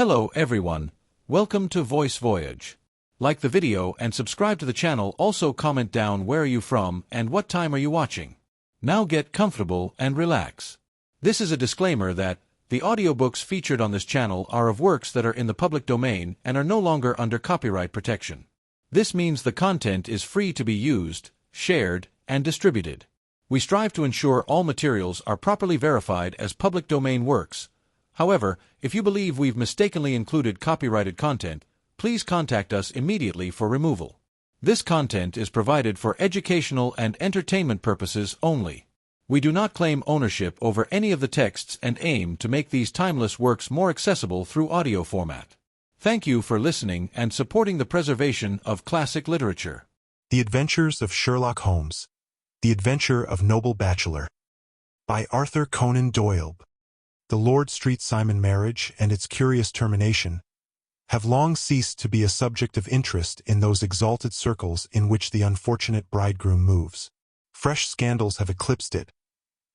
Hello everyone, welcome to Voyage. Like the video and subscribe to the channel. Also comment down where are you from and what time are you watching. Now get comfortable and relax. This is a disclaimer that the audiobooks featured on this channel are of works that are in the public domain and are no longer under copyright protection. This means the content is free to be used, shared, and distributed. We strive to ensure all materials are properly verified as public domain works. However, if you believe we've mistakenly included copyrighted content, please contact us immediately for removal. This content is provided for educational and entertainment purposes only. We do not claim ownership over any of the texts and aim to make these timeless works more accessible through audio format. Thank you for listening and supporting the preservation of classic literature. The Adventures of Sherlock Holmes. The Adventure of Noble Bachelor. By Arthur Conan Doyle. The Lord Street Simon marriage and its curious termination have long ceased to be a subject of interest in those exalted circles in which the unfortunate bridegroom moves. Fresh scandals have eclipsed it,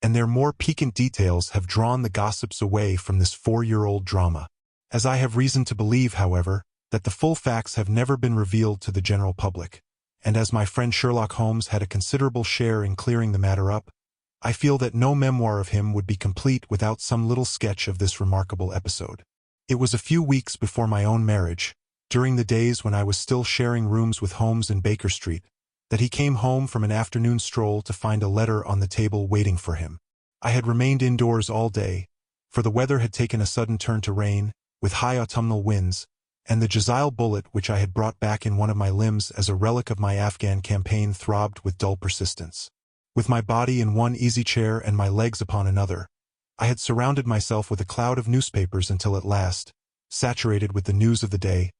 and their more piquant details have drawn the gossips away from this 4-year-old drama. As I have reason to believe, however, that the full facts have never been revealed to the general public, and as my friend Sherlock Holmes had a considerable share in clearing the matter up, I feel that no memoir of him would be complete without some little sketch of this remarkable episode. It was a few weeks before my own marriage, during the days when I was still sharing rooms with Holmes in Baker Street, that he came home from an afternoon stroll to find a letter on the table waiting for him. I had remained indoors all day, for the weather had taken a sudden turn to rain, with high autumnal winds, and the Jezile bullet which I had brought back in one of my limbs as a relic of my Afghan campaign throbbed with dull persistence. With my body in one easy chair and my legs upon another, I had surrounded myself with a cloud of newspapers until at last, saturated with the news of the day,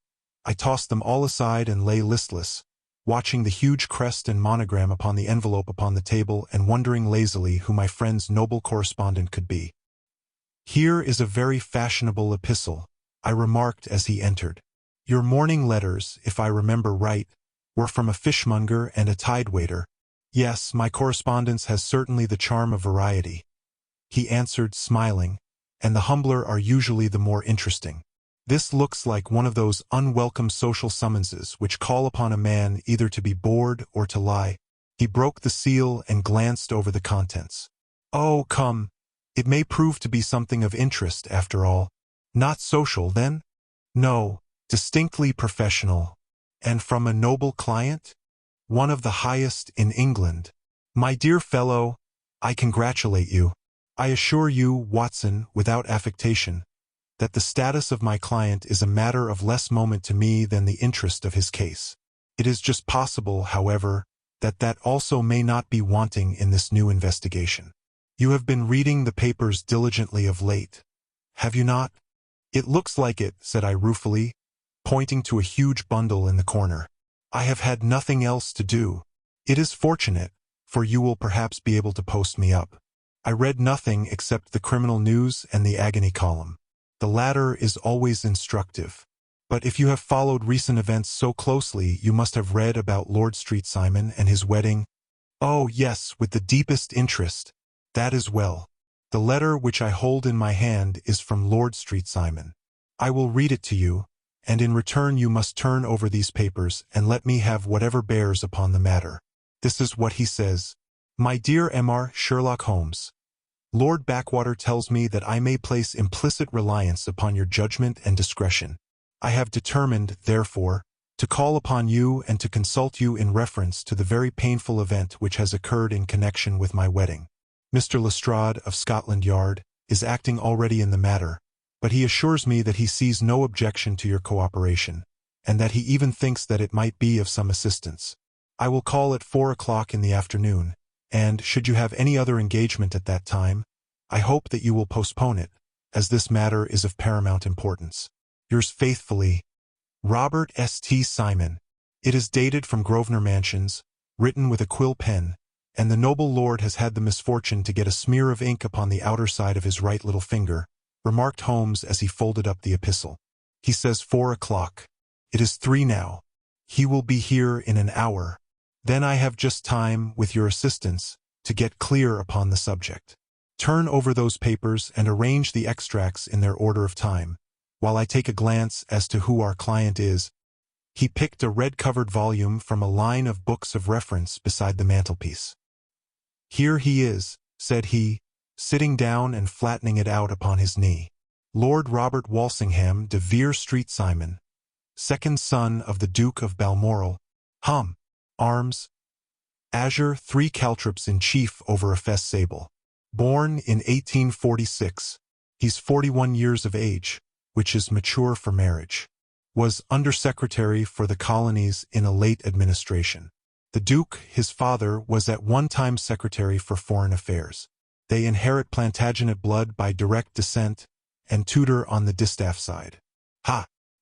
I tossed them all aside and lay listless, watching the huge crest and monogram upon the envelope upon the table and wondering lazily who my friend's noble correspondent could be. "Here is a very fashionable epistle," I remarked as he entered. "Your morning letters, if I remember right, were from a fishmonger and a tidewaiter." "Yes, my correspondence has certainly the charm of variety," he answered, smiling, "and the humbler are usually the more interesting. This looks like one of those unwelcome social summonses which call upon a man either to be bored or to lie." He broke the seal and glanced over the contents. "Oh, come, it may prove to be something of interest after all." "Not social, then?" "No, distinctly professional." "And from a noble client?" "One of the highest in England." "My dear fellow, I congratulate you. I assure you, Watson, without affectation, that the status of my client is a matter of less moment to me than the interest of his case. It is just possible, however, that also may not be wanting in this new investigation. You have been reading the papers diligently of late, have you not?" "It looks like it," said I ruefully, pointing to a huge bundle in the corner. "I have had nothing else to do." "It is fortunate, for you will perhaps be able to post me up." I read nothing except the criminal news and the agony column. The latter is always instructive. But if you have followed recent events so closely, you must have read about Lord Street Simon and his wedding. "Oh, yes, with the deepest interest." "That is well. The letter which I hold in my hand is from Lord Street Simon. I will read it to you, and in return you must turn over these papers and let me have whatever bears upon the matter. This is what he says. "My dear Mr. Sherlock Holmes, Lord Backwater tells me that I may place implicit reliance upon your judgment and discretion. I have determined, therefore, to call upon you and to consult you in reference to the very painful event which has occurred in connection with my wedding. Mr. Lestrade of Scotland Yard is acting already in the matter, but he assures me that he sees no objection to your cooperation, and that he even thinks that it might be of some assistance. I will call at 4 o'clock in the afternoon, and, should you have any other engagement at that time, I hope that you will postpone it, as this matter is of paramount importance. Yours faithfully, Robert St. Simon. It is dated from Grosvenor Mansions, written with a quill pen, and the noble lord has had the misfortune to get a smear of ink upon the outer side of his right little finger," remarked Holmes as he folded up the epistle. "He says 4 o'clock. It is 3 now. He will be here in an hour. Then I have just time, with your assistance, to get clear upon the subject. Turn over those papers and arrange the extracts in their order of time. while I take a glance as to who our client is. He picked a red-covered volume from a line of books of reference beside the mantelpiece. Here he is, said he, sitting down and flattening it out upon his knee. Lord Robert Walsingham de Vere Street Simon, second son of the Duke of Balmoral. Arms. Azure, 3 caltrops in chief over a fess sable. Born in 1846. He's 41 years of age, which is mature for marriage. Was Undersecretary for the Colonies in a late administration. The Duke, his father, was at one time Secretary for Foreign Affairs. They inherit Plantagenet blood by direct descent, and Tudor on the distaff side.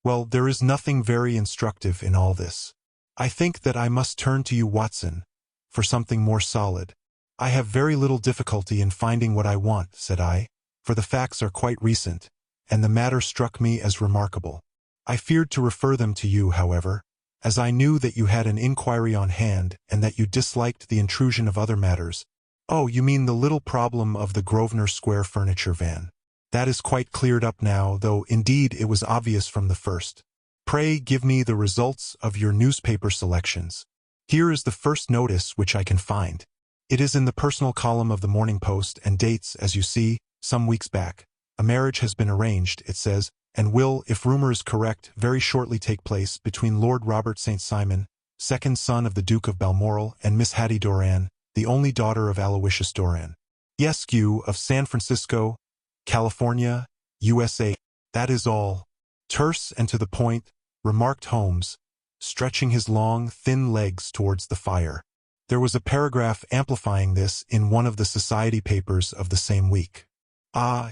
Well, there is nothing very instructive in all this. I think that I must turn to you, Watson, for something more solid. I have very little difficulty in finding what I want, said I, for the facts are quite recent, and the matter struck me as remarkable. I feared to refer them to you, however, as I knew that you had an inquiry on hand and that you disliked the intrusion of other matters. Oh, you mean the little problem of the Grosvenor Square furniture van. That is quite cleared up now, though indeed it was obvious from the first. Pray give me the results of your newspaper selections. Here is the first notice which I can find. It is in the personal column of the Morning Post and dates, as you see, some weeks back. A marriage has been arranged, it says, and will, if rumor is correct, very shortly take place between Lord Robert St. Simon, second son of the Duke of Balmoral, and Miss Hattie Doran, the only daughter of Aloysius Doran, Esq. of San Francisco, California, USA. That is all. Terse and to the point, remarked Holmes, stretching his long, thin legs towards the fire. There was a paragraph amplifying this in one of the society papers of the same week.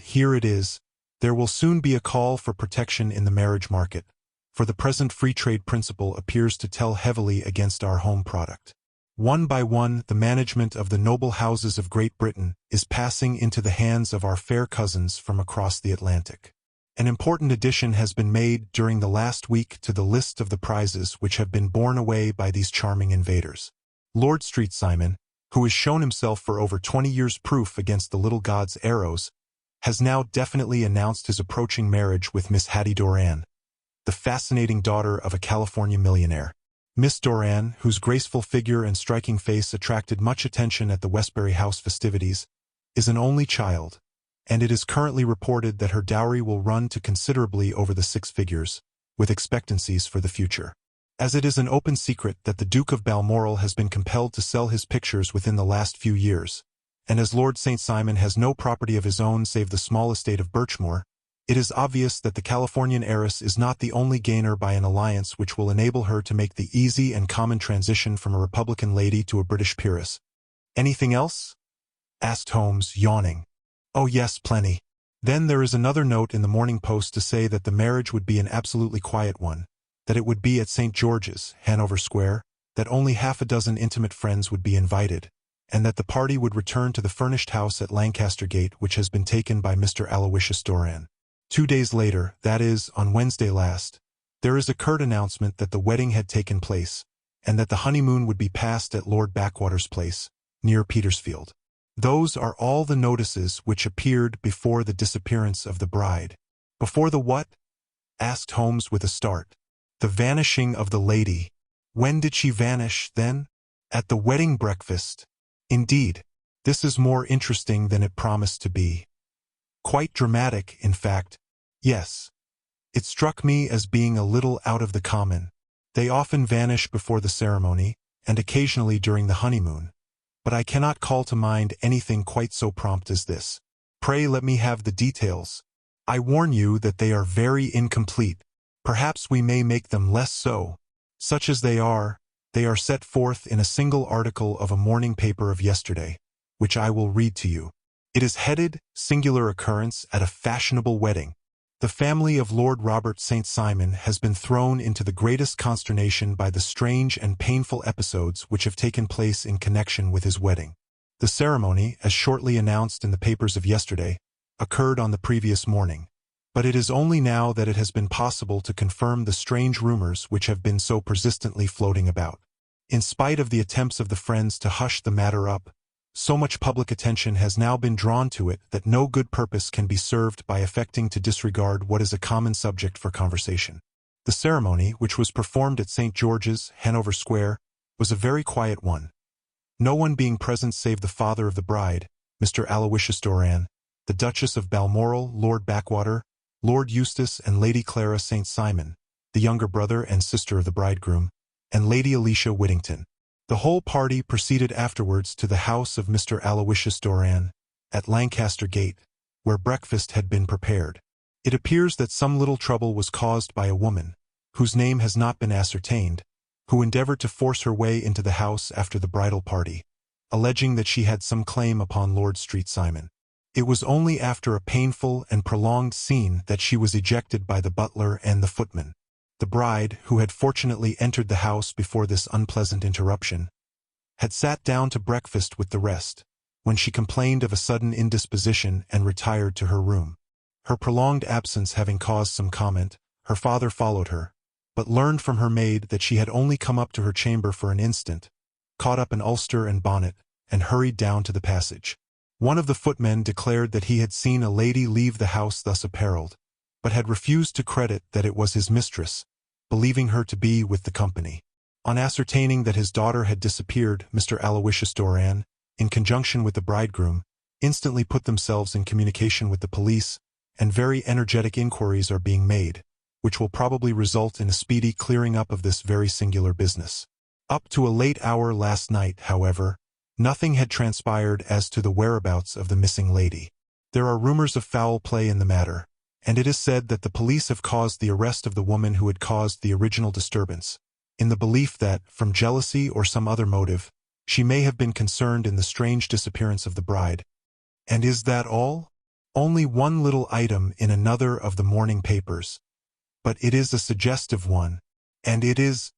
Here it is. There will soon be a call for protection in the marriage market, for the present free trade principle appears to tell heavily against our home product. One by one, the management of the noble houses of Great Britain is passing into the hands of our fair cousins from across the Atlantic. An important addition has been made during the last week to the list of the prizes which have been borne away by these charming invaders. Lord Street Simon, who has shown himself for over 20 years proof against the little god's arrows, has now definitely announced his approaching marriage with Miss Hattie Doran, the fascinating daughter of a California millionaire. Miss Doran, whose graceful figure and striking face attracted much attention at the Westbury House festivities, is an only child, and it is currently reported that her dowry will run to considerably over the 6 figures, with expectancies for the future. As it is an open secret that the Duke of Balmoral has been compelled to sell his pictures within the last few years, and as Lord St. Simon has no property of his own save the small estate of Birchmoor, it is obvious that the Californian heiress is not the only gainer by an alliance which will enable her to make the easy and common transition from a Republican lady to a British peeress. Anything else? Asked Holmes, yawning. Oh yes, plenty. Then there is another note in the Morning Post to say that the marriage would be an absolutely quiet one, that it would be at St. George's, Hanover Square, that only half a dozen intimate friends would be invited, and that the party would return to the furnished house at Lancaster Gate which has been taken by Mr. Aloysius Doran. 2 days later, that is, on Wednesday last, there is a curt announcement that the wedding had taken place, and that the honeymoon would be passed at Lord Backwater's place, near Petersfield. Those are all the notices which appeared before the disappearance of the bride. Before the what? Asked Holmes with a start. The vanishing of the lady. When did she vanish, then? At the wedding breakfast. Indeed, this is more interesting than it promised to be. Quite dramatic, in fact. Yes. It struck me as being a little out of the common. They often vanish before the ceremony, and occasionally during the honeymoon, but I cannot call to mind anything quite so prompt as this. Pray let me have the details. I warn you that they are very incomplete. Perhaps we may make them less so. Such as they are set forth in a single article of a morning paper of yesterday, which I will read to you. It is headed, Singular Occurrence at a Fashionable Wedding. The family of Lord Robert St. Simon has been thrown into the greatest consternation by the strange and painful episodes which have taken place in connection with his wedding. The ceremony, as shortly announced in the papers of yesterday, occurred on the previous morning, but it is only now that it has been possible to confirm the strange rumors which have been so persistently floating about. In spite of the attempts of the friends to hush the matter up, So much public attention has now been drawn to it that no good purpose can be served by affecting to disregard what is a common subject for conversation. The ceremony, which was performed at St. George's, Hanover Square, was a very quiet one. No one being present save the father of the bride, Mr. Aloysius Doran, the Duchess of Balmoral, Lord Backwater, Lord Eustace and Lady Clara St. Simon, the younger brother and sister of the bridegroom, and Lady Alicia Whittington. The whole party proceeded afterwards to the house of Mr. Aloysius Doran, at Lancaster Gate, where breakfast had been prepared. It appears that some little trouble was caused by a woman, whose name has not been ascertained, who endeavored to force her way into the house after the bridal party, alleging that she had some claim upon Lord Street Simon. It was only after a painful and prolonged scene that she was ejected by the butler and the footman. The bride, who had fortunately entered the house before this unpleasant interruption, had sat down to breakfast with the rest, when she complained of a sudden indisposition and retired to her room. Her prolonged absence having caused some comment, her father followed her, but learned from her maid that she had only come up to her chamber for an instant, caught up an ulster and bonnet, and hurried down to the passage. One of the footmen declared that he had seen a lady leave the house thus apparelled, but had refused to credit that it was his mistress, believing her to be with the company. On ascertaining that his daughter had disappeared, Mr. Aloysius Doran, in conjunction with the bridegroom, instantly put themselves in communication with the police, and very energetic inquiries are being made, which will probably result in a speedy clearing up of this very singular business. Up to a late hour last night, however, nothing had transpired as to the whereabouts of the missing lady. There are rumors of foul play in the matter, and it is said that the police have caused the arrest of the woman who had caused the original disturbance, in the belief that, from jealousy or some other motive, she may have been concerned in the strange disappearance of the bride. And is that all? Only one little item in another of the morning papers, but it is a suggestive one, and it is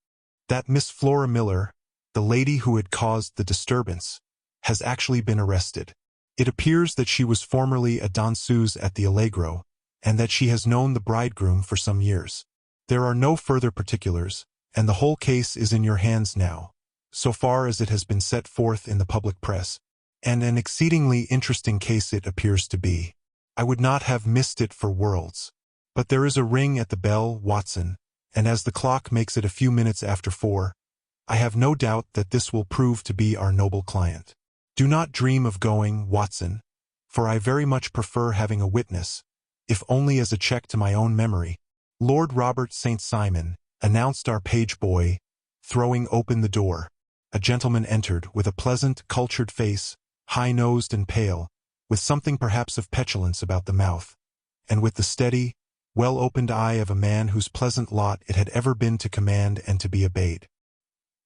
that Miss Flora Miller, the lady who had caused the disturbance, has actually been arrested. It appears that she was formerly a danseuse at the Allegro, and that she has known the bridegroom for some years. There are no further particulars, and the whole case is in your hands now, so far as it has been set forth in the public press, and an exceedingly interesting case it appears to be. I would not have missed it for worlds. But there is a ring at the bell, Watson, and as the clock makes it a few minutes after 4, I have no doubt that this will prove to be our noble client. Do not dream of going, Watson, for I very much prefer having a witness, if only as a check to my own memory. Lord Robert St. Simon, announced our page boy, throwing open the door. A gentleman entered with a pleasant, cultured face, high-nosed and pale, with something perhaps of petulance about the mouth, and with the steady, well-opened eye of a man whose pleasant lot it had ever been to command and to be obeyed.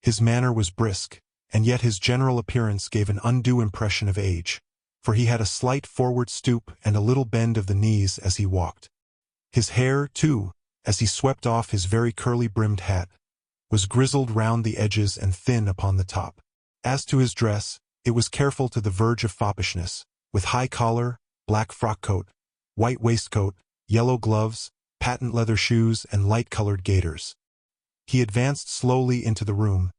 His manner was brisk, and yet his general appearance gave an undue impression of age, for he had a slight forward stoop and a little bend of the knees as he walked. His hair, too, as he swept off his very curly-brimmed hat, was grizzled round the edges and thin upon the top. As to his dress, it was careful to the verge of foppishness, with high collar, black frock-coat, white waistcoat, yellow gloves, patent leather shoes, and light-colored gaiters. He advanced slowly into the room,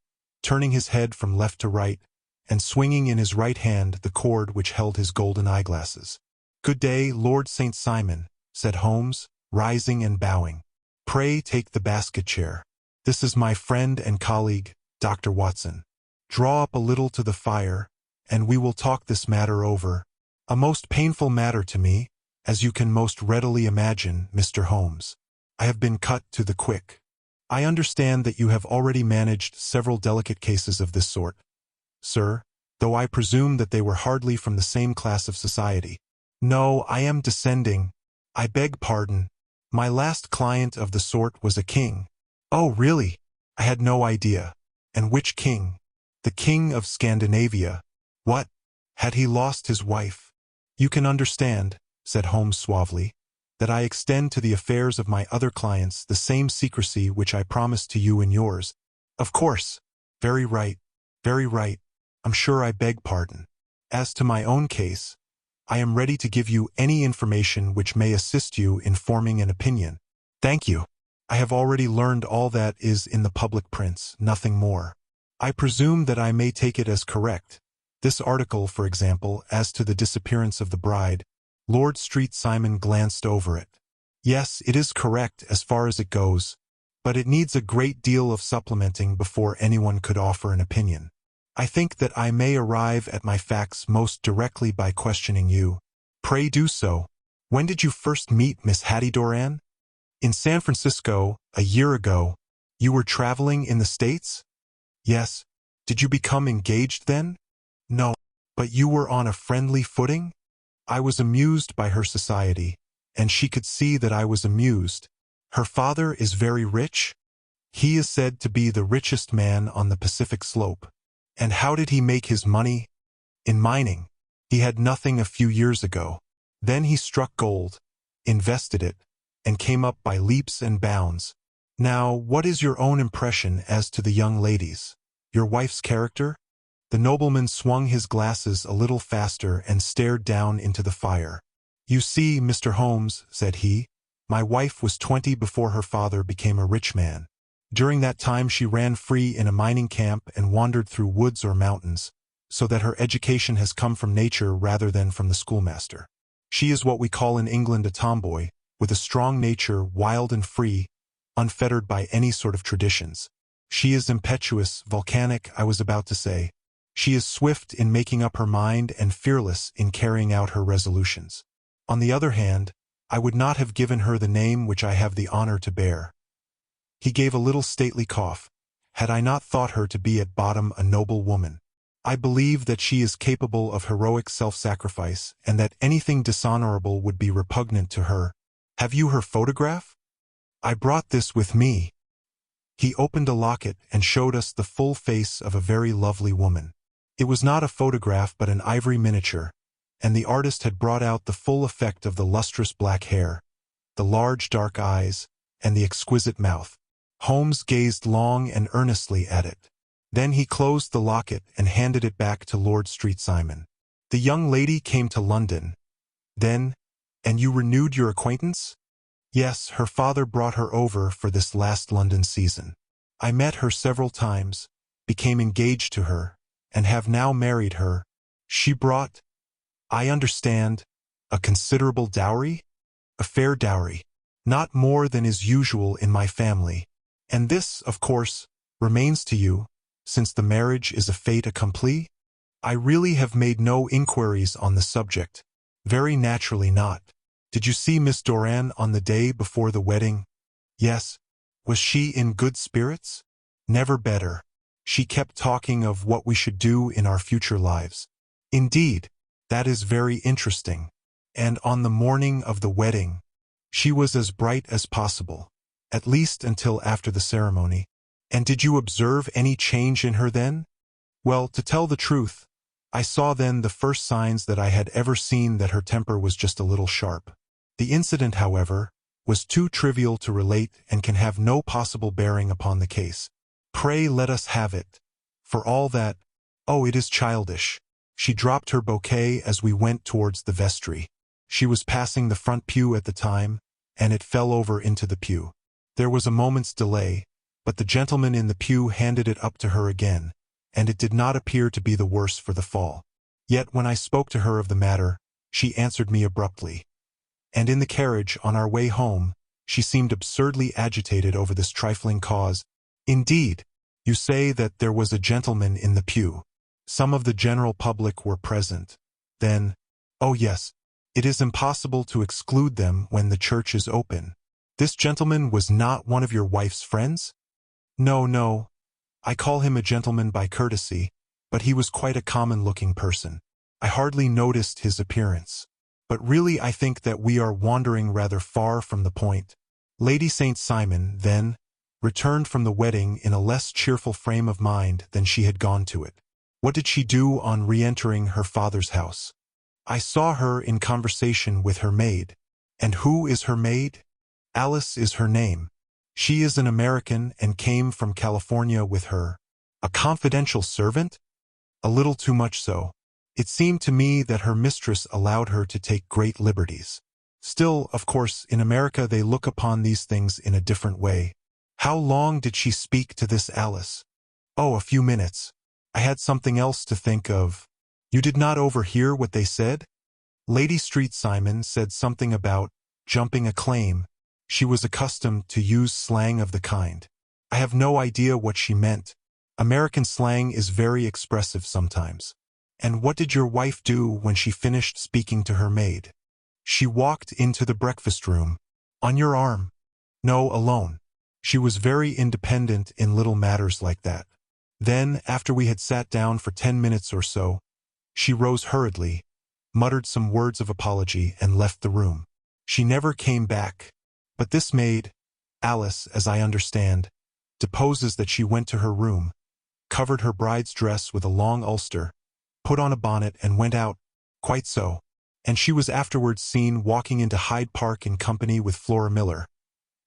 turning his head from left to right, and swinging in his right hand the cord which held his golden eyeglasses. "Good day, Lord St. Simon," said Holmes, rising and bowing. "Pray take the basket chair. This is my friend and colleague, Dr. Watson. Draw up a little to the fire, and we will talk this matter over. A most painful matter to me, as you can most readily imagine, Mr. Holmes. I have been cut to the quick. I understand that you have already managed several delicate cases of this sort, sir, though I presume that they were hardly from the same class of society. No, I am descending. I beg pardon. My last client of the sort was a king." "Oh, really? I had no idea. And which king?" "The king of Scandinavia." "What? Had he lost his wife?" "You can understand," said Holmes suavely, "that I extend to the affairs of my other clients the same secrecy which I promised to you in yours." "Of course. Very right. Very right. I'm sure I beg pardon. As to my own case, I am ready to give you any information which may assist you in forming an opinion." "Thank you. I have already learned all that is in the public prints, nothing more. I presume that I may take it as correct. This article, for example, as to the disappearance of the bride, Lord Street Simon glanced over it. Yes, it is correct as far as it goes, but it needs a great deal of supplementing before anyone could offer an opinion. I think that I may arrive at my facts most directly by questioning you. Pray do so. When did you first meet Miss Hattie Doran? In San Francisco, a year ago. You were traveling in the States? Yes. Did you become engaged then? No. But you were on a friendly footing? I was amused by her society, and she could see that I was amused. Her father is very rich? He is said to be the richest man on the Pacific slope. And how did he make his money? In mining. He had nothing a few years ago. Then he struck gold, invested it, and came up by leaps and bounds. Now, what is your own impression as to the young ladies? Your wife's character? The nobleman swung his glasses a little faster and stared down into the fire. You see, Mr. Holmes, said he, my wife was 20 before her father became a rich man. During that time she ran free in a mining camp and wandered through woods or mountains, so that her education has come from nature rather than from the schoolmaster. She is what we call in England a tomboy, with a strong nature, wild and free, unfettered by any sort of traditions. She is impetuous, volcanic, I was about to say. She is swift in making up her mind and fearless in carrying out her resolutions. On the other hand, I would not have given her the name which I have the honor to bear. He gave a little stately cough, had I not thought her to be at bottom a noble woman. I believe that she is capable of heroic self-sacrifice and that anything dishonorable would be repugnant to her. Have you her photograph? I brought this with me. He opened a locket and showed us the full face of a very lovely woman. It was not a photograph but an ivory miniature, and the artist had brought out the full effect of the lustrous black hair, the large dark eyes, and the exquisite mouth. Holmes gazed long and earnestly at it. Then he closed the locket and handed it back to Lord Street Simon. The young lady came to London. Then, and you renewed your acquaintance? Yes, her father brought her over for this last London season. I met her several times, became engaged to her, and have now married her. She brought, I understand, a considerable dowry? A fair dowry. Not more than is usual in my family. And this, of course, remains to you, since the marriage is a fait accompli? I really have made no inquiries on the subject. Very naturally not. Did you see Miss Doran on the day before the wedding? Yes. Was she in good spirits? Never better. She kept talking of what we should do in our future lives. Indeed, that is very interesting. And on the morning of the wedding, she was as bright as possible, at least until after the ceremony. And did you observe any change in her then? Well, to tell the truth, I saw then the first signs that I had ever seen that her temper was just a little sharp. The incident, however, was too trivial to relate and can have no possible bearing upon the case. Pray let us have it. For all that, oh, it is childish. She dropped her bouquet as we went towards the vestry. She was passing the front pew at the time, and it fell over into the pew. There was a moment's delay, but the gentleman in the pew handed it up to her again, and it did not appear to be the worse for the fall. Yet when I spoke to her of the matter, she answered me abruptly. And in the carriage, on our way home, she seemed absurdly agitated over this trifling cause. Indeed, you say that there was a gentleman in the pew. Some of the general public were present. Then, oh yes, it is impossible to exclude them when the church is open. This gentleman was not one of your wife's friends? No, no. I call him a gentleman by courtesy, but he was quite a common-looking person. I hardly noticed his appearance. But really I think that we are wandering rather far from the point. Lady St. Simon, then, returned from the wedding in a less cheerful frame of mind than she had gone to it. What did she do on re-entering her father's house? I saw her in conversation with her maid. And who is her maid? Alice is her name. She is an American and came from California with her. A confidential servant? A little too much so. It seemed to me that her mistress allowed her to take great liberties. Still, of course, in America they look upon these things in a different way. How long did she speak to this Alice? Oh, a few minutes. I had something else to think of. You did not overhear what they said? Lady Street Simon said something about jumping a claim. She was accustomed to use slang of the kind. I have no idea what she meant. American slang is very expressive sometimes. And what did your wife do when she finished speaking to her maid? She walked into the breakfast room. On your arm? No, alone. She was very independent in little matters like that. Then, after we had sat down for 10 minutes or so, she rose hurriedly, muttered some words of apology, and left the room. She never came back. But this maid, Alice, as I understand, deposes that she went to her room, covered her bride's dress with a long ulster, put on a bonnet and went out. Quite so. And she was afterwards seen walking into Hyde Park in company with Flora Miller,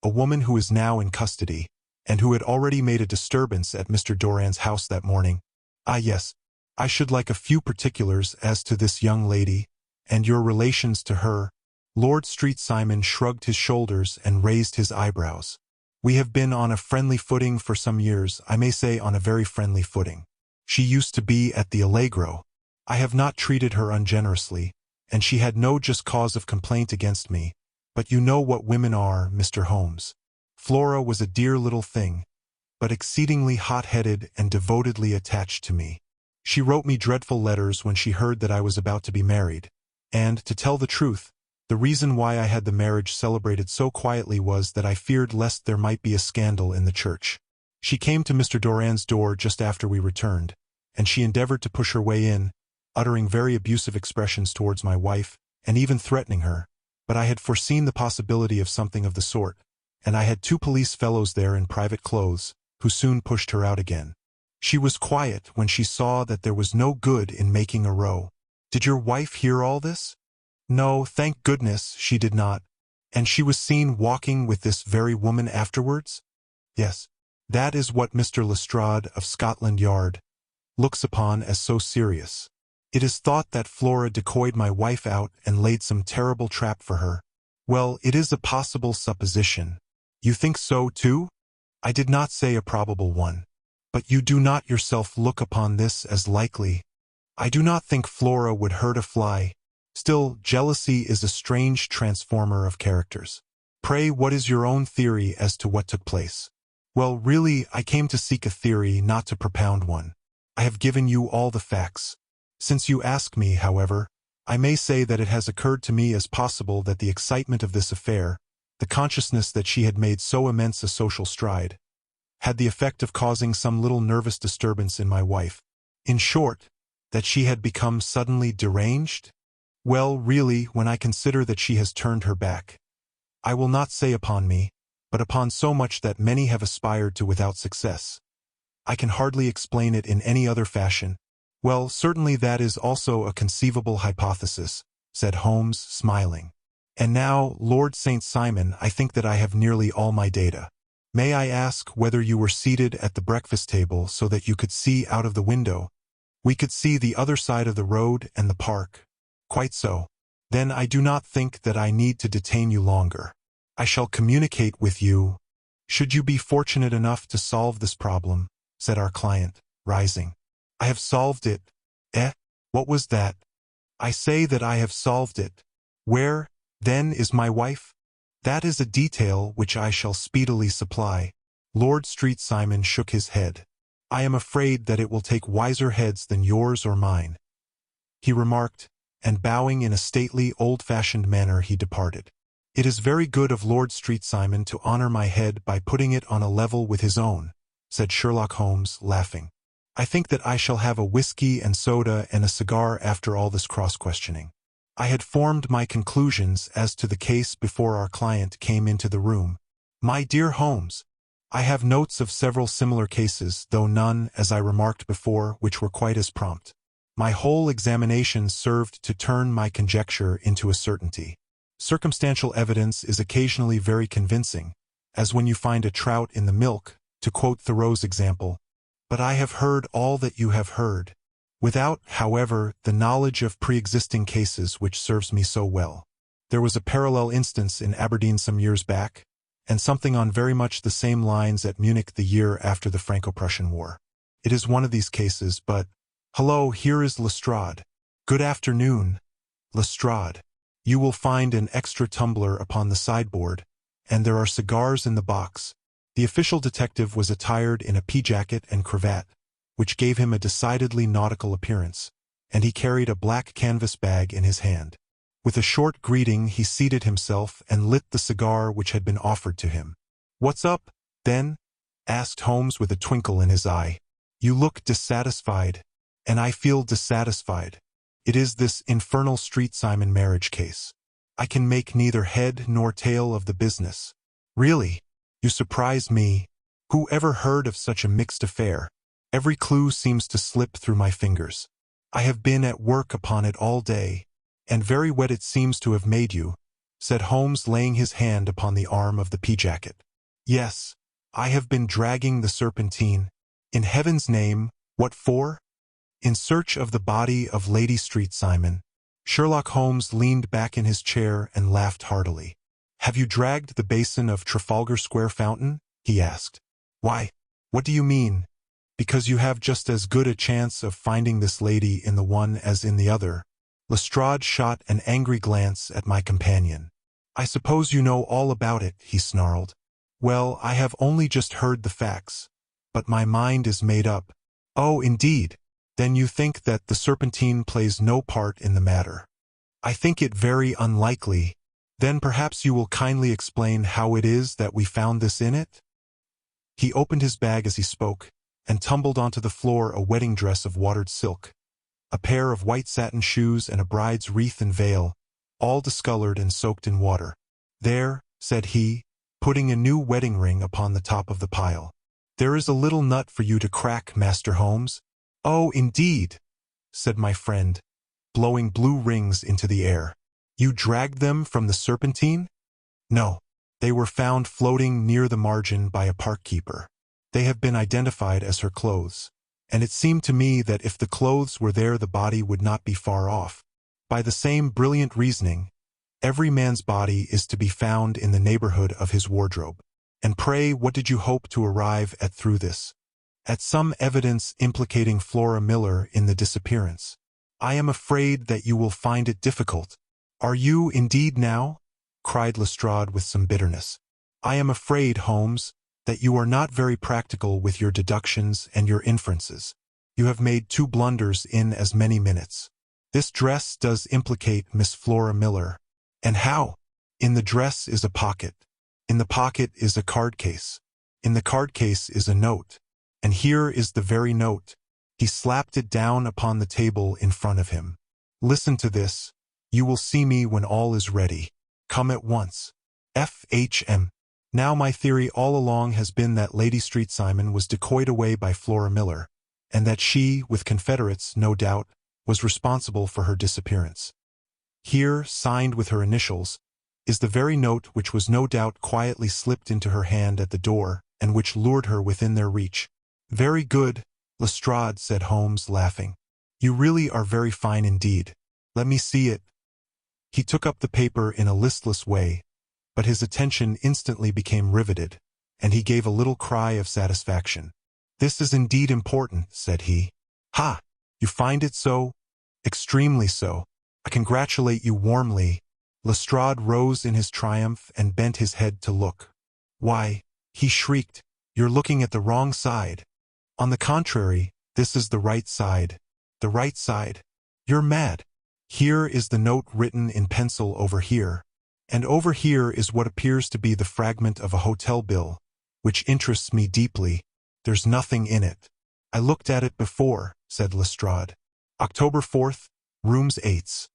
a woman who is now in custody, and who had already made a disturbance at Mr. Doran's house that morning. Ah yes, I should like a few particulars as to this young lady, and your relations to her. Lord Street Simon shrugged his shoulders and raised his eyebrows. We have been on a friendly footing for some years, I may say on a very friendly footing. She used to be at the Allegro. I have not treated her ungenerously, and she had no just cause of complaint against me. But you know what women are, Mr. Holmes. Flora was a dear little thing, but exceedingly hot-headed and devotedly attached to me. She wrote me dreadful letters when she heard that I was about to be married, and, to tell the truth, the reason why I had the marriage celebrated so quietly was that I feared lest there might be a scandal in the church. She came to Mr. Doran's door just after we returned, and she endeavored to push her way in, uttering very abusive expressions towards my wife, and even threatening her. But I had foreseen the possibility of something of the sort, and I had 2 police fellows there in private clothes, who soon pushed her out again. She was quiet when she saw that there was no good in making a row. Did your wife hear all this? No, thank goodness, she did not. And she was seen walking with this very woman afterwards? Yes. That is what Mr. Lestrade of Scotland Yard looks upon as so serious. It is thought that Flora decoyed my wife out and laid some terrible trap for her. Well, it is a possible supposition. You think so, too? I did not say a probable one. But you do not yourself look upon this as likely. I do not think Flora would hurt a fly. Still, jealousy is a strange transformer of characters. Pray, what is your own theory as to what took place? Well, really, I came to seek a theory, not to propound one. I have given you all the facts. Since you ask me, however, I may say that it has occurred to me as possible that the excitement of this affair, the consciousness that she had made so immense a social stride, had the effect of causing some little nervous disturbance in my wife. In short, that she had become suddenly deranged? Well, really, when I consider that she has turned her back, I will not say upon me, but upon so much that many have aspired to without success, I can hardly explain it in any other fashion. Well, certainly that is also a conceivable hypothesis, said Holmes, smiling. And now, Lord St. Simon, I think that I have nearly all my data. May I ask whether you were seated at the breakfast table so that you could see out of the window? We could see the other side of the road and the park. Quite so. Then I do not think that I need to detain you longer. I shall communicate with you, should you be fortunate enough to solve this problem, said our client, rising. I have solved it. Eh? What was that? I say that I have solved it. Where, then, is my wife? That is a detail which I shall speedily supply. Lord Street Simon shook his head. I am afraid that it will take wiser heads than yours or mine, he remarked, and bowing in a stately, old-fashioned manner he departed. It is very good of Lord Street Simon to honor my head by putting it on a level with his own, said Sherlock Holmes, laughing. I think that I shall have a whiskey and soda and a cigar after all this cross-questioning. I had formed my conclusions as to the case before our client came into the room. My dear Holmes, I have notes of several similar cases, though none, as I remarked before, which were quite as prompt. My whole examination served to turn my conjecture into a certainty. Circumstantial evidence is occasionally very convincing, as when you find a trout in the milk, to quote Thoreau's example. But I have heard all that you have heard, without, however, the knowledge of pre-existing cases which serves me so well. There was a parallel instance in Aberdeen some years back, and something on very much the same lines at Munich the year after the Franco-Prussian War. It is one of these cases, but, hello, here is Lestrade. "Good afternoon, Lestrade. You will find an extra tumbler upon the sideboard, and there are cigars in the box." The official detective was attired in a pea-jacket and cravat, which gave him a decidedly nautical appearance, and he carried a black canvas bag in his hand. With a short greeting he seated himself and lit the cigar which had been offered to him. "What's up, then?" asked Holmes with a twinkle in his eye. "You look dissatisfied, and I feel dissatisfied. It is this infernal Street Simon marriage case. I can make neither head nor tail of the business. Really, you surprise me. Who ever heard of such a mixed affair? Every clue seems to slip through my fingers. I have been at work upon it all day, and very wet it seems to have made you," said Holmes, laying his hand upon the arm of the pea-jacket. "Yes, I have been dragging the Serpentine. In heaven's name, what for?" "In search of the body of Lady Street Simon." Sherlock Holmes leaned back in his chair and laughed heartily. "Have you dragged the basin of Trafalgar Square fountain?" he asked. "Why, what do you mean?" "Because you have just as good a chance of finding this lady in the one as in the other." Lestrade shot an angry glance at my companion. "I suppose you know all about it," he snarled. "Well, I have only just heard the facts, but my mind is made up." "Oh, indeed. Then you think that the Serpentine plays no part in the matter?" "I think it very unlikely." "Then perhaps you will kindly explain how it is that we found this in it?" He opened his bag as he spoke, and tumbled onto the floor a wedding dress of watered silk, a pair of white satin shoes, and a bride's wreath and veil, all discolored and soaked in water. "There," said he, putting a new wedding ring upon the top of the pile. "There is a little nut for you to crack, Master Holmes." "Oh, indeed," said my friend, blowing blue rings into the air. "You dragged them from the Serpentine?" "No. They were found floating near the margin by a park-keeper. They have been identified as her clothes, and it seemed to me that if the clothes were there the body would not be far off. By the same brilliant reasoning, every man's body is to be found in the neighborhood of his wardrobe. And pray, what did you hope to arrive at through this?" "At some evidence implicating Flora Miller in the disappearance." "I am afraid that you will find it difficult." "Are you indeed now?" cried Lestrade with some bitterness. "I am afraid, Holmes, that you are not very practical with your deductions and your inferences. You have made 2 blunders in as many minutes. This dress does implicate Miss Flora Miller." "And how?" "In the dress is a pocket. In the pocket is a card case. In the card case is a note. And here is the very note." He slapped it down upon the table in front of him. "Listen to this. You will see me when all is ready. Come at once. F.H.M." Now my theory all along has been that Lady Street Simon was decoyed away by Flora Miller, and that she, with confederates, no doubt, was responsible for her disappearance. Here, signed with her initials, is the very note which was no doubt quietly slipped into her hand at the door, and which lured her within their reach. "Very good, Lestrade," said Holmes, laughing. "You really are very fine indeed. Let me see it." He took up the paper in a listless way, but his attention instantly became riveted, and he gave a little cry of satisfaction. "This is indeed important," said he. "Ha! You find it so?" "Extremely so. I congratulate you warmly." Lestrade rose in his triumph and bent his head to look. "Why," he shrieked, "you're looking at the wrong side. On the contrary, this is the right side." "The right side? You're mad. Here is the note written in pencil over here, and over here is what appears to be the fragment of a hotel bill, which interests me deeply. There's nothing in it." "I looked at it before," said Lestrade. "October 4th, rooms 8s.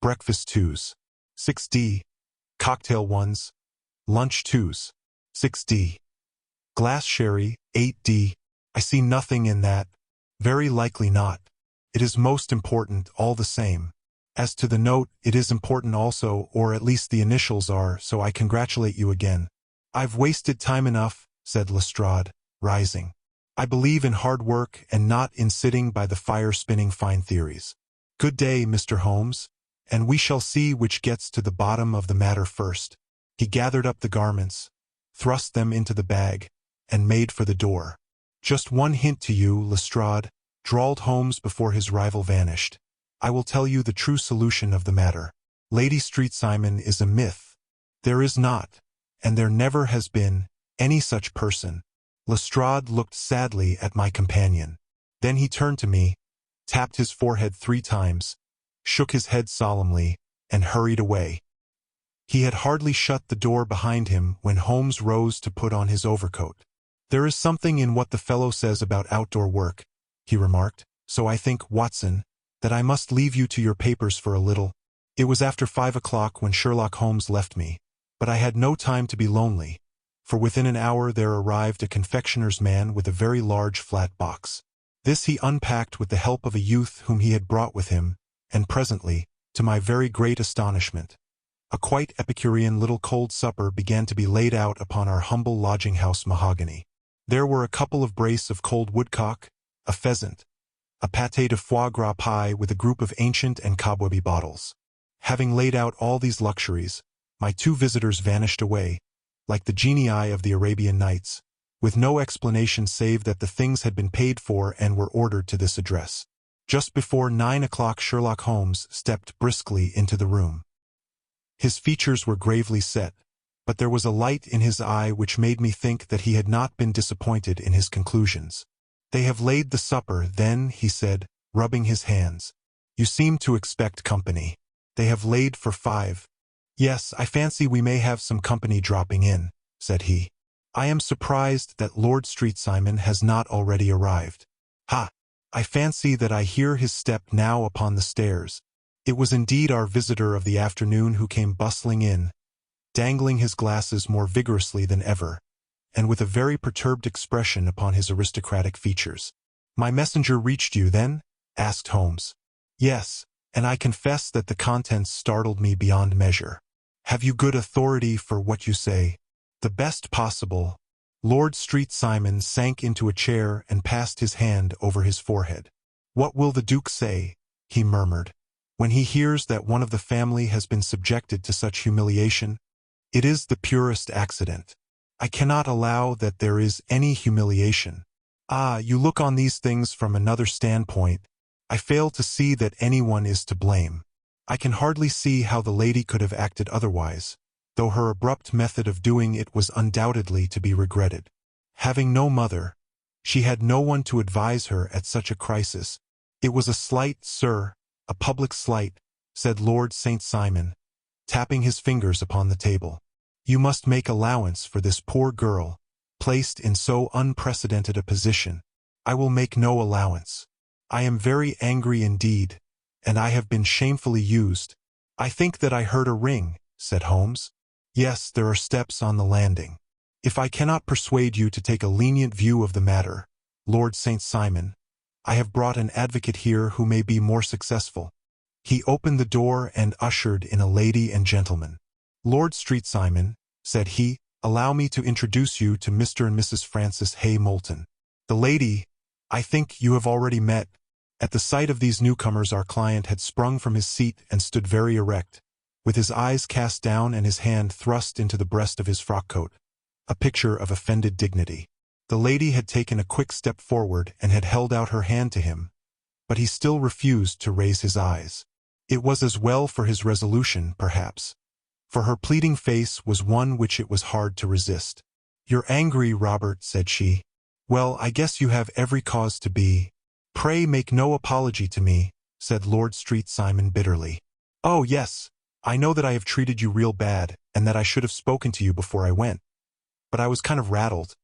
Breakfast 2s. 6D. Cocktail 1s. Lunch 2s. 6D. Glass sherry 8D. I see nothing in that." "Very likely not. It is most important all the same. As to the note, it is important also, or at least the initials are, so I congratulate you again." "I've wasted time enough," said Lestrade, rising. "I believe in hard work and not in sitting by the fire spinning fine theories. Good day, Mr. Holmes, and we shall see which gets to the bottom of the matter first." He gathered up the garments, thrust them into the bag, and made for the door. "Just one hint to you, Lestrade," drawled Holmes before his rival vanished. I will tell you the true solution of the matter. Lady Street Simon is a myth. There is not, and there never has been, any such person. Lestrade looked sadly at my companion. Then he turned to me, tapped his forehead 3 times, shook his head solemnly, and hurried away. He had hardly shut the door behind him when Holmes rose to put on his overcoat. "There is something in what the fellow says about outdoor work," he remarked, "so I think, Watson, that I must leave you to your papers for a little." It was after 5 o'clock when Sherlock Holmes left me, but I had no time to be lonely, for within an hour there arrived a confectioner's man with a very large flat box. This he unpacked with the help of a youth whom he had brought with him, and presently, to my very great astonishment, a quite Epicurean little cold supper began to be laid out upon our humble lodging-house mahogany. There were a couple of brace of cold woodcock, a pheasant, a pâté de foie gras pie with a group of ancient and cobwebby bottles. Having laid out all these luxuries, my 2 visitors vanished away, like the genii of the Arabian Nights, with no explanation save that the things had been paid for and were ordered to this address. Just before 9 o'clock Sherlock Holmes stepped briskly into the room. His features were gravely set, but there was a light in his eye which made me think that he had not been disappointed in his conclusions. "They have laid the supper, then," he said, rubbing his hands. "You seem to expect company. They have laid for 5. "Yes, I fancy we may have some company dropping in," said he. "I am surprised that Lord Street Simon has not already arrived. Ha! I fancy that I hear his step now upon the stairs." It was indeed our visitor of the afternoon who came bustling in, dangling his glasses more vigorously than ever, and with a very perturbed expression upon his aristocratic features. "My messenger reached you, then?" asked Holmes. "Yes, and I confess that the contents startled me beyond measure." "Have you good authority for what you say?" "The best possible." Lord Street Simon sank into a chair and passed his hand over his forehead. "What will the Duke say," he murmured, "when he hears that one of the family has been subjected to such humiliation? It is the purest accident. I cannot allow that there is any humiliation." "Ah, you look on these things from another standpoint. I fail to see that anyone is to blame. I can hardly see how the lady could have acted otherwise, though her abrupt method of doing it was undoubtedly to be regretted. Having no mother, she had no one to advise her at such a crisis. It was a slight, sir, a public slight," said Lord St. Simon, tapping his fingers upon the table. "You must make allowance for this poor girl, placed in so unprecedented a position." "I will make no allowance. I am very angry indeed, and I have been shamefully used." "I think that I heard a ring," said Holmes. "Yes, there are steps on the landing. If I cannot persuade you to take a lenient view of the matter, Lord St. Simon, I have brought an advocate here who may be more successful." He opened the door and ushered in a lady and gentleman. "Lord Street Simon," said he, "allow me to introduce you to Mr. and Mrs. Francis Hay Moulton. The lady, I think you have already met." At the sight of these newcomers our client had sprung from his seat and stood very erect, with his eyes cast down and his hand thrust into the breast of his frock-coat, a picture of offended dignity. The lady had taken a quick step forward and had held out her hand to him, but he still refused to raise his eyes. It was as well for his resolution, perhaps, for her pleading face was one which it was hard to resist. "You're angry, Robert," said she. "Well, I guess you have every cause to be." "Pray make no apology to me," said Lord Street Simon bitterly. "Oh, yes, I know that I have treated you real bad, and that I should have spoken to you before I went. But I was kind of rattled,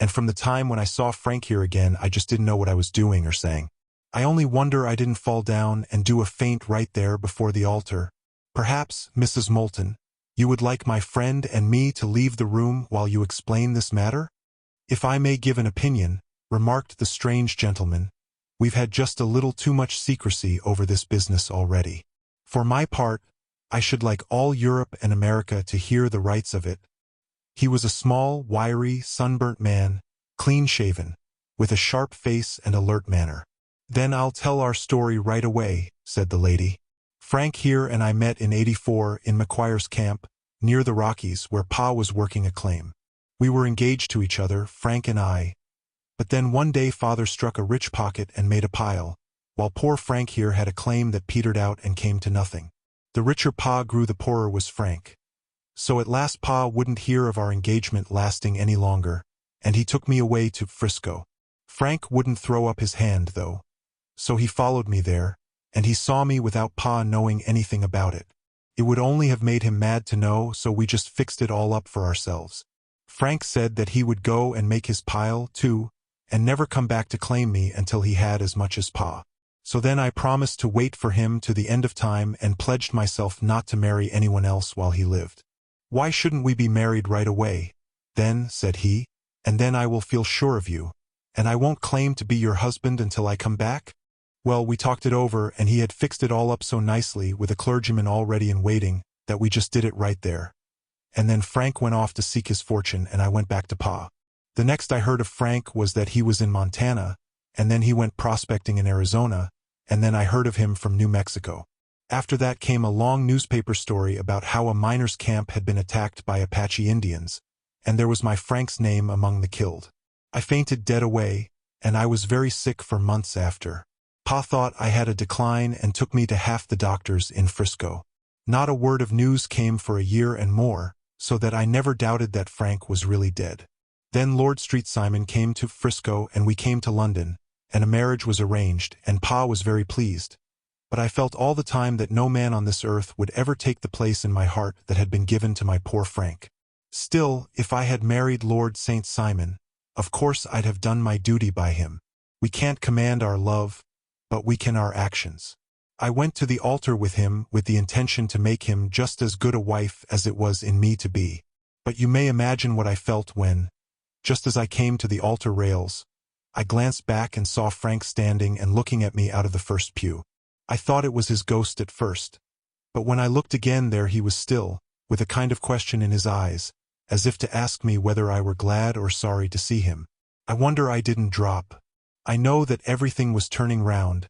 and from the time when I saw Frank here again I just didn't know what I was doing or saying. I only wonder I didn't fall down and do a faint right there before the altar. Perhaps, Mrs. Moulton, you would like my friend and me to leave the room while you explain this matter?" "If I may give an opinion," remarked the strange gentleman, "we've had just a little too much secrecy over this business already. For my part, I should like all Europe and America to hear the rights of it." He was a small, wiry, sunburnt man, clean-shaven, with a sharp face and alert manner. "Then I'll tell our story right away," said the lady. "Frank here and I met in '84 in Macquare's camp, near the Rockies, where Pa was working a claim. We were engaged to each other, Frank and I. But then one day Father struck a rich pocket and made a pile, while poor Frank here had a claim that petered out and came to nothing. The richer Pa grew, the poorer was Frank. So at last Pa wouldn't hear of our engagement lasting any longer, and he took me away to Frisco. Frank wouldn't throw up his hand, though. So he followed me there, and he saw me without Pa knowing anything about it. It would only have made him mad to know, so we just fixed it all up for ourselves. Frank said that he would go and make his pile, too, and never come back to claim me until he had as much as Pa. So then I promised to wait for him to the end of time and pledged myself not to marry anyone else while he lived. "Why shouldn't we be married right away, then?" said he, "and then I will feel sure of you, and I won't claim to be your husband until I come back?" Well, we talked it over, and he had fixed it all up so nicely with a clergyman already in waiting that we just did it right there. And then Frank went off to seek his fortune, and I went back to Pa. The next I heard of Frank was that he was in Montana, and then he went prospecting in Arizona, and then I heard of him from New Mexico. After that came a long newspaper story about how a miners' camp had been attacked by Apache Indians, and there was my Frank's name among the killed. I fainted dead away, and I was very sick for months after. Pa thought I had a decline and took me to half the doctors in Frisco. Not a word of news came for a year and more, so that I never doubted that Frank was really dead. Then Lord Street Simon came to Frisco and we came to London, and a marriage was arranged, and Pa was very pleased. But I felt all the time that no man on this earth would ever take the place in my heart that had been given to my poor Frank. Still, if I had married Lord St. Simon, of course I'd have done my duty by him. We can't command our love, but we can our actions. I went to the altar with him with the intention to make him just as good a wife as it was in me to be. But you may imagine what I felt when, just as I came to the altar rails, I glanced back and saw Frank standing and looking at me out of the first pew. I thought it was his ghost at first, but when I looked again there he was still, with a kind of question in his eyes, as if to ask me whether I were glad or sorry to see him. I wonder I didn't drop. I know that everything was turning round,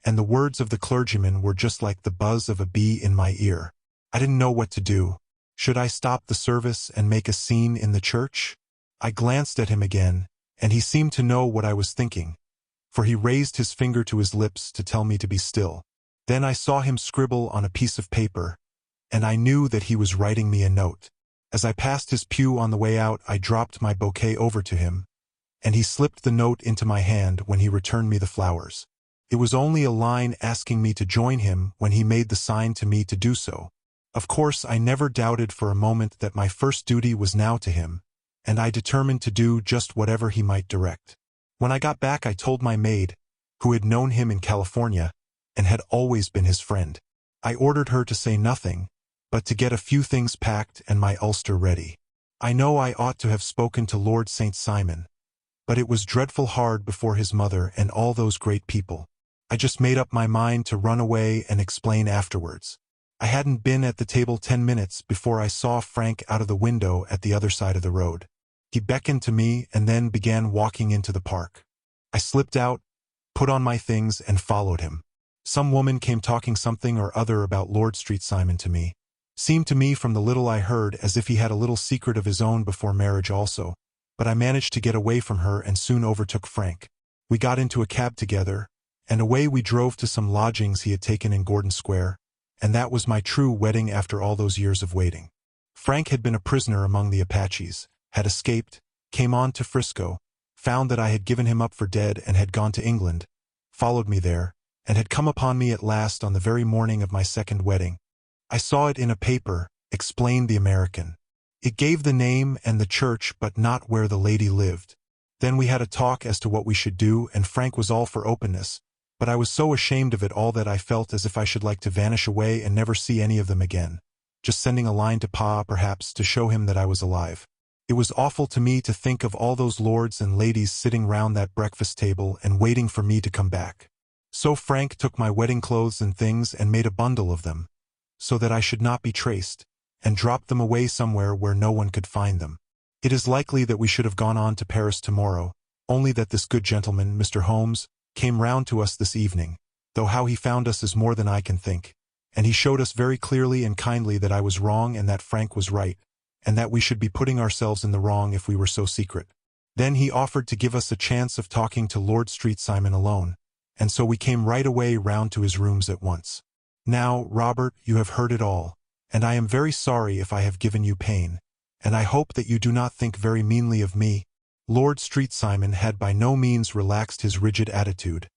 and the words of the clergyman were just like the buzz of a bee in my ear. I didn't know what to do. Should I stop the service and make a scene in the church? I glanced at him again, and he seemed to know what I was thinking, for he raised his finger to his lips to tell me to be still. Then I saw him scribble on a piece of paper, and I knew that he was writing me a note. As I passed his pew on the way out, I dropped my bouquet over to him, and he slipped the note into my hand when he returned me the flowers. It was only a line asking me to join him when he made the sign to me to do so. Of course, I never doubted for a moment that my first duty was now to him, and I determined to do just whatever he might direct. When I got back I told my maid, who had known him in California, and had always been his friend. I ordered her to say nothing, but to get a few things packed and my ulster ready. I know I ought to have spoken to Lord St. Simon, but it was dreadful hard before his mother and all those great people. I just made up my mind to run away and explain afterwards. I hadn't been at the table 10 minutes before I saw Frank out of the window at the other side of the road. He beckoned to me and then began walking into the park. I slipped out, put on my things, and followed him. Some woman came talking something or other about Lord Street Simon to me. Seemed to me from the little I heard as if he had a little secret of his own before marriage also, but I managed to get away from her and soon overtook Frank. We got into a cab together, and away we drove to some lodgings he had taken in Gordon Square, and that was my true wedding after all those years of waiting. Frank had been a prisoner among the Apaches, had escaped, came on to Frisco, found that I had given him up for dead and had gone to England, followed me there, and had come upon me at last on the very morning of my second wedding. I saw it in a paper, explained the American. It gave the name and the church but not where the lady lived. Then we had a talk as to what we should do, and Frank was all for openness, but I was so ashamed of it all that I felt as if I should like to vanish away and never see any of them again, just sending a line to Pa perhaps to show him that I was alive. It was awful to me to think of all those lords and ladies sitting round that breakfast table and waiting for me to come back. So Frank took my wedding clothes and things and made a bundle of them, so that I should not be traced, and dropped them away somewhere where no one could find them. It is likely that we should have gone on to Paris tomorrow, only that this good gentleman, Mr. Holmes, came round to us this evening, though how he found us is more than I can think, and he showed us very clearly and kindly that I was wrong and that Frank was right, and that we should be putting ourselves in the wrong if we were so secret. Then he offered to give us a chance of talking to Lord Street Simon alone, and so we came right away round to his rooms at once. Now, Robert, you have heard it all, and I am very sorry if I have given you pain, and I hope that you do not think very meanly of me." Lord Street Simon had by no means relaxed his rigid attitude,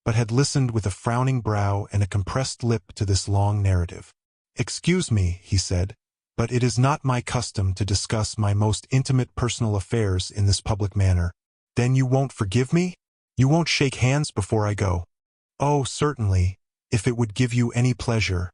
but had listened with a frowning brow and a compressed lip to this long narrative. "Excuse me," he said, "but it is not my custom to discuss my most intimate personal affairs in this public manner." "Then you won't forgive me? You won't shake hands before I go?" "Oh, certainly, if it would give you any pleasure."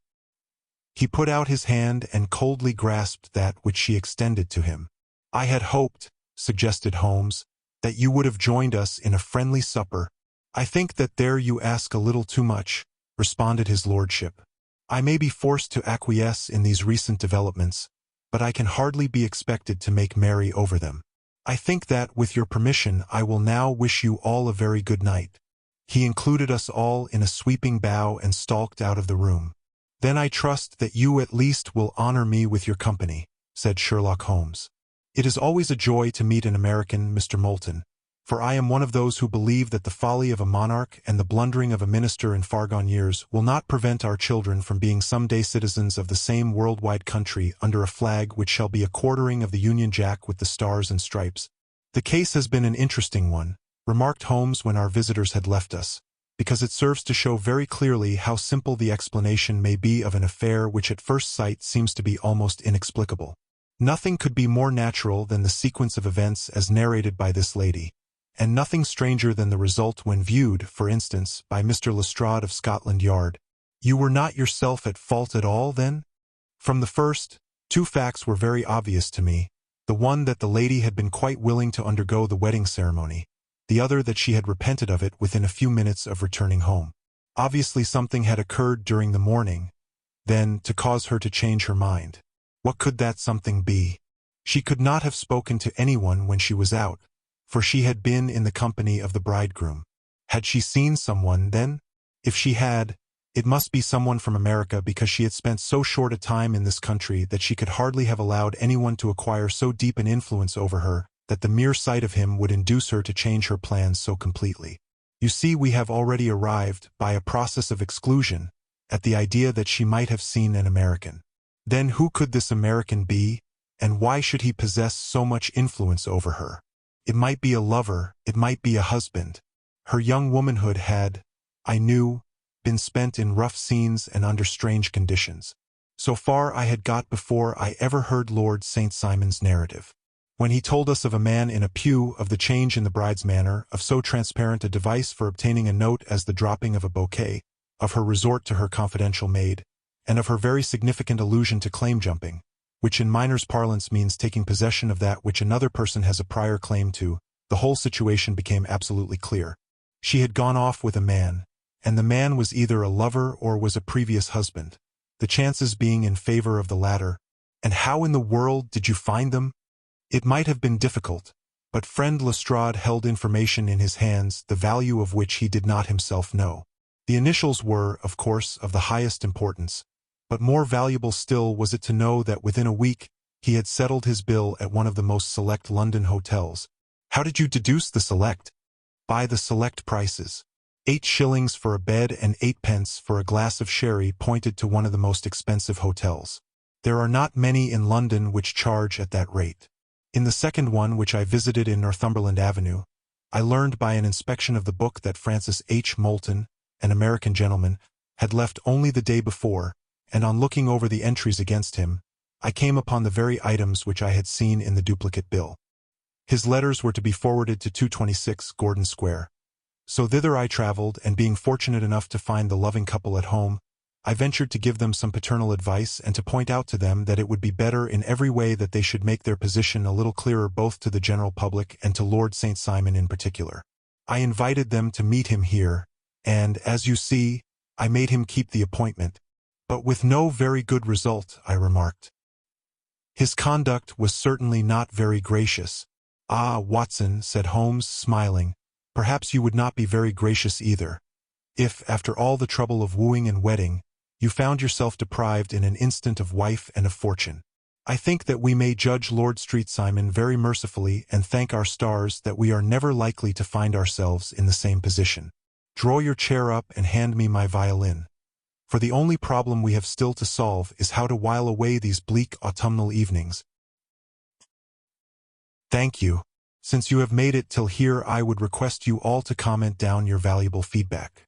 He put out his hand and coldly grasped that which she extended to him. "I had hoped," suggested Holmes, "that you would have joined us in a friendly supper." "I think that there you ask a little too much," responded his lordship. "I may be forced to acquiesce in these recent developments, but I can hardly be expected to make merry over them. I think that, with your permission, I will now wish you all a very good night." He included us all in a sweeping bow and stalked out of the room. "Then I trust that you at least will honor me with your company," said Sherlock Holmes. "It is always a joy to meet an American, Mr. Moulton, for I am one of those who believe that the folly of a monarch and the blundering of a minister in far-gone years will not prevent our children from being some-day citizens of the same worldwide country under a flag which shall be a quartering of the Union Jack with the stars and stripes." "The case has been an interesting one," remarked Holmes when our visitors had left us, "because it serves to show very clearly how simple the explanation may be of an affair which at first sight seems to be almost inexplicable. Nothing could be more natural than the sequence of events as narrated by this lady, and nothing stranger than the result when viewed, for instance, by Mr. Lestrade of Scotland Yard." "You were not yourself at fault at all, then?" "From the first, two facts were very obvious to me. The one that the lady had been quite willing to undergo the wedding ceremony, the other that she had repented of it within a few minutes of returning home. Obviously something had occurred during the morning, then, to cause her to change her mind. What could that something be? She could not have spoken to anyone when she was out, for she had been in the company of the bridegroom. Had she seen someone, then? If she had, it must be someone from America, because she had spent so short a time in this country that she could hardly have allowed anyone to acquire so deep an influence over her that the mere sight of him would induce her to change her plans so completely. You see, we have already arrived, by a process of exclusion, at the idea that she might have seen an American. Then who could this American be, and why should he possess so much influence over her? It might be a lover, it might be a husband. Her young womanhood had, I knew, been spent in rough scenes and under strange conditions. So far I had got before I ever heard Lord St. Simon's narrative. When he told us of a man in a pew, of the change in the bride's manner, of so transparent a device for obtaining a note as the dropping of a bouquet, of her resort to her confidential maid, and of her very significant allusion to claim-jumping, which in miners' parlance means taking possession of that which another person has a prior claim to, the whole situation became absolutely clear. She had gone off with a man, and the man was either a lover or was a previous husband, the chances being in favor of the latter. And how in the world did you find them? It might have been difficult, but friend Lestrade held information in his hands the value of which he did not himself know. The initials were, of course, of the highest importance, but more valuable still was it to know that within a week he had settled his bill at one of the most select London hotels. How did you deduce the select? By the select prices. 8 shillings for a bed and 8 pence for a glass of sherry pointed to one of the most expensive hotels. There are not many in London which charge at that rate. In the second one, which I visited in Northumberland Avenue, I learned by an inspection of the book that Francis H. Moulton, an American gentleman, had left only the day before, and on looking over the entries against him, I came upon the very items which I had seen in the duplicate bill. His letters were to be forwarded to 226 Gordon Square. So thither I traveled, and being fortunate enough to find the loving couple at home, I ventured to give them some paternal advice and to point out to them that it would be better in every way that they should make their position a little clearer both to the general public and to Lord St. Simon in particular. I invited them to meet him here, and, as you see, I made him keep the appointment. But with no very good result, I remarked. His conduct was certainly not very gracious. "Ah, Watson," said Holmes, smiling, "perhaps you would not be very gracious either, if, after all the trouble of wooing and wedding, you found yourself deprived in an instant of wife and of fortune. I think that we may judge Lord Street Simon very mercifully and thank our stars that we are never likely to find ourselves in the same position." Draw your chair up and hand me my violin. For the only problem we have still to solve is how to while away these bleak autumnal evenings. Thank you. Since you have made it till here, I would request you all to comment down your valuable feedback.